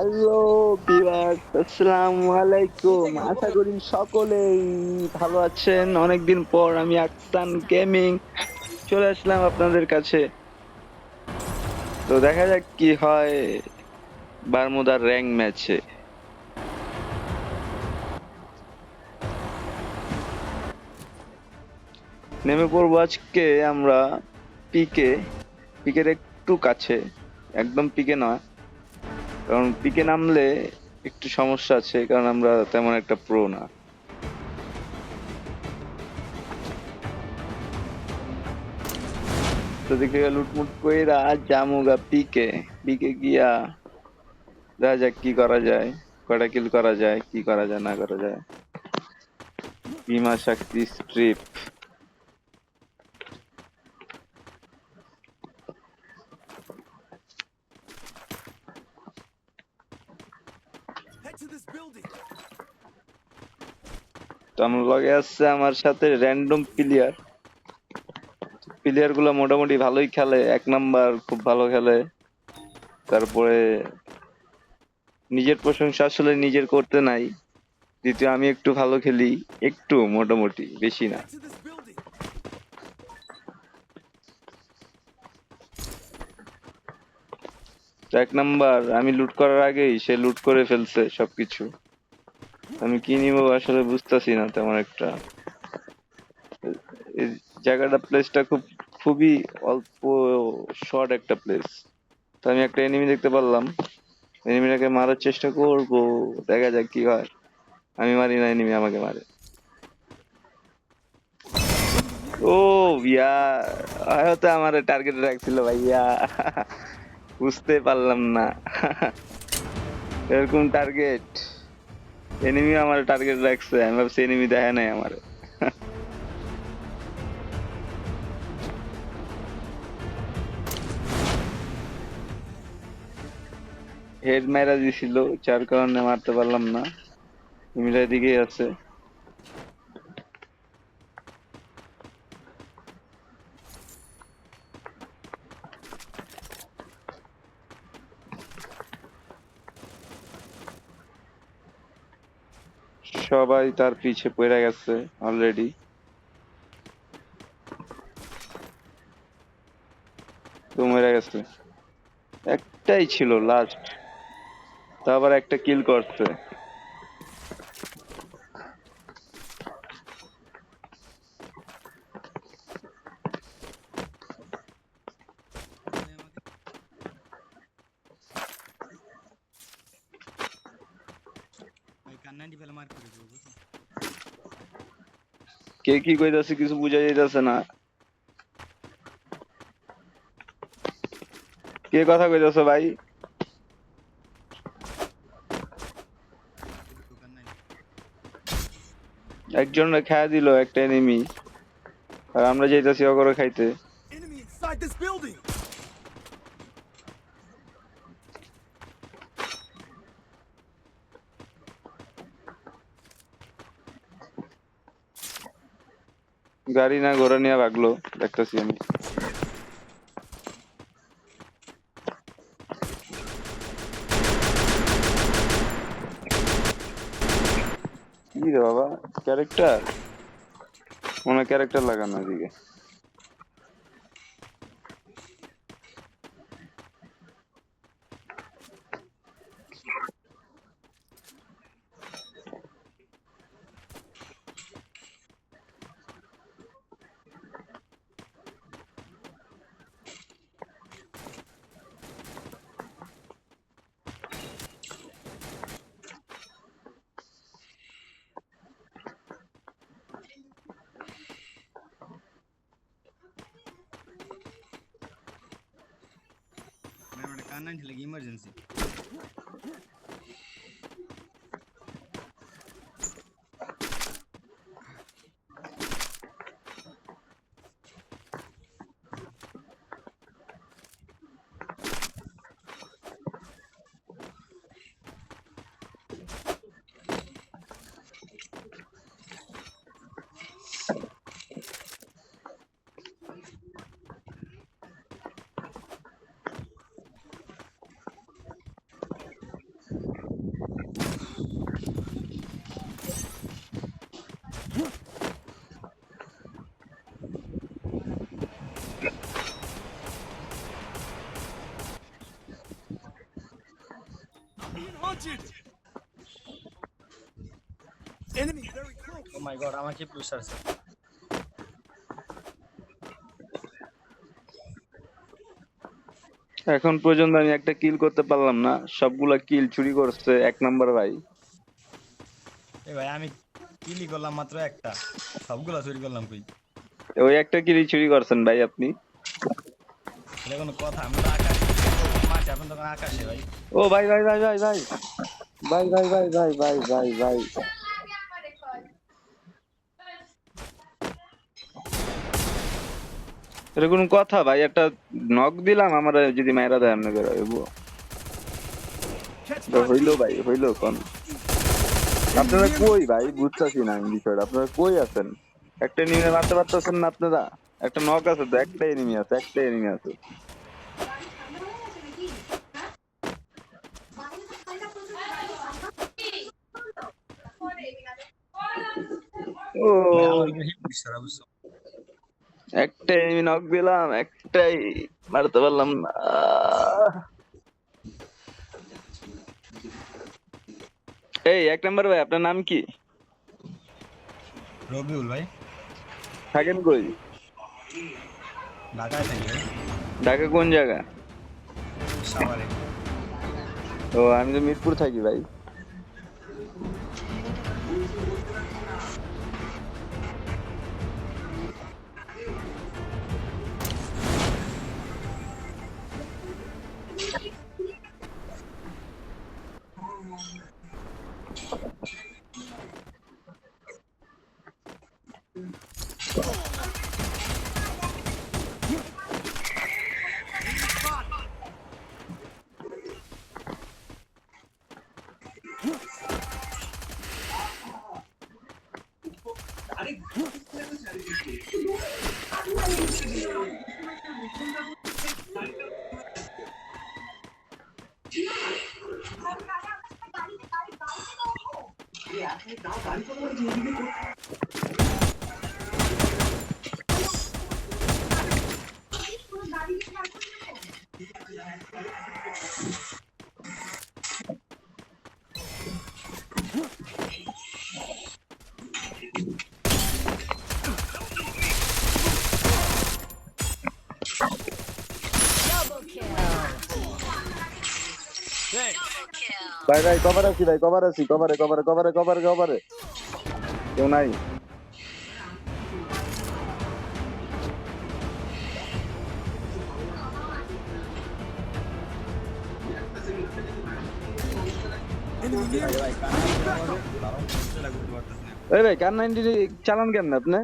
Hello viewers, আসসালামু আলাইকুম। আশা করি সকলেই ভালো আছেন। অনেকদিন পর আমি আকসান গেমিং চলে আসলাম আপনাদের কাছে। তো দেখা যাক কি হয় বারমুদার র্যাঙ্ক ম্যাচে। নেমে পড়বো আজকে আমরা পিকে। পিকের একটু কাছে, একদম পিকে নয়, কারণ পিকে নামলে একটু সমস্যা আছে, কারণ আমরা তেমন একটা প্রো না। তো দিকে লুটমুট কইরা জামুগা পিকে। পিকে গিয়া দেখা যাক কি করা যায়, কয়টা কিল করা যায়, কি করা যায় না করা যায়। বিমা শক্তি স্ট্রিপ। তো আমার লগে আছে আমার সাথে র্যান্ডম প্লেয়ার। প্লেয়ার গুলো মোটামুটি ভালোই খেলে, এক নাম্বার খুব ভালো খেলে। তারপরে নিজের প্রশংসা আসলে নিজের করতে নাই। দ্বিতীয় আমি একটু ভালো খেলি, একটু মোটামুটি, বেশি না। তো এক নাম্বার আমি লুট করার আগেই সে লুট করে ফেলছে সবকিছু। আমি কি নিব আসলে বুঝতেছি না তেমন একটা। এই জায়গাটা, প্লেসটা খুবই অল্প, শর্ট একটা প্লেস। তো আমি একটা এনিমি দেখতে পারলাম, এনিমিটাকে মারার চেষ্টা করব, দেখা যাক কি হয়। আমি মারি না, এনিমি আমাকে মারে। ও ইয়া, হয়তো আমার টার্গেট রাখছিল ভাইয়া, বুঝতে পারলাম না। এরকম টার্গেট, এনিমি আমার টার্গেট রাখছে, আমি ভাবছি এনিমি দেখে নাই আমার। হেড মেরা দিছিল, যার কারণে মারতে পারলাম না। এনিমিটা এদিকেই আছে। সবাই তার পিছে পড়ে গেছে অলরেডি। তো মরে গেছে, একটাই ছিল লাস্ট, তা আবার একটা কিল করছে। কে কি কইতাছে কিছু বুঝা যাইতাছে না। কে কথা কইতাছে ভাই? একজন খাইয়া দিল একটা এনিমি, আর আমরা যাইতাছি অগরে খাইতে। গাড়ি না ঘোড়া নিয়ে ভাগলো, দেখতেছি আমি। কি রে বাবা, ক্যারেক্টার, মনে ক্যারেক্টার লাগানো এদিকে। ইমার্জেন্সি মাই গড আমাকে পুশ আছে। এখন পর্যন্ত আমি একটা কিল করতে পারলাম না, সবগুলা কিল চুরি করছে 1 নাম্বার ভাই। এ ভাই আমি কিলি করলাম মাত্র একটা, সবগুলা চুরি করলাম কই? ওই একটা কিলই চুরি করছেন ভাই আপনি। এটা কোনো কথা? আমি তো আকাশে মাছ, এখন তখন আকাশে ভাই। ও ভাই ভাই ভাই ভাই ভাই ভাই ভাই ভাই ভাই ভাই ভাই ভাই, এটা কোনো কথা ভাই? একটা নক দিলাম, আমার যদি মায়েরা দেয় এমনি করে হইবো? এটা হইলো ভাই, হইলো কোন? আপনারা কই ভাই? বুঝতেছি না আমি বিষয়টা, আপনারা কই আছেন? একটা এনিমি মারতে পারতেছেন না আপনারা? একটা নক আছে তো, একটা এনিমি আছে, একটা এনিমি আছে। ভাই আমার ও, উপরে হিট দিচ্ছে ওরা, বুঝছো? একটা এনিমি নক দিলাম, একটাই মারতে পারলাম না। এই 1 নাম্বার ভাই, আপনার নাম কি? রবিউল ভাই। থাকেন কই? ঢাকায় থাকি ভাই, ঢাকা কোন জায়গা? সাভারে। ও, আমি তো মিরপুর থাকি ভাই। ভাই ভাই কভার আছি ভাই, কভার আছি, কভারে কভারে কভারে কভারে কভারে, কেউ নাই। এই ভাই কার 90 চালান কেমন আপনি?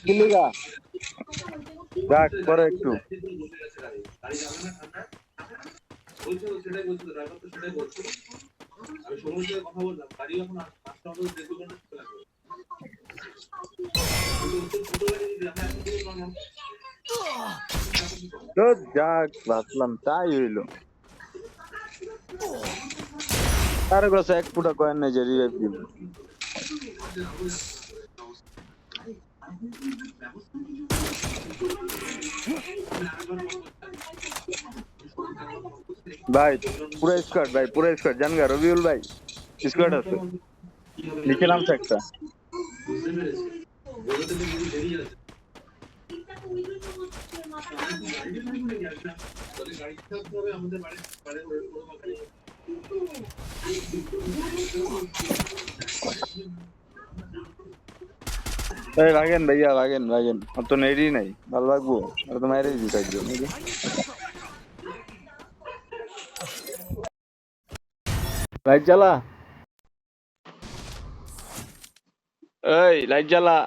কিলিগা রাখ পরে একটু। তো যাক, ভাবলাম তাই হইলো। তার কাছে 1 ফুটা কয়েন নাই যে রিভাইভ দিব। ভাই পুরো স্কোয়াড, ভাই পুরো স্কোয়াড জানগা, রবিউল ভাই স্কোয়াড আছে, লিখে নামছে একটা। এই ভাগেন ভাইয়া, ভাগেন ভাগেন, আর তো নেডি নাই, ভালো লাগবো আর তো মাইরে দিতে একজন। লাইট জ্বালা। এই লাইট জ্বালা।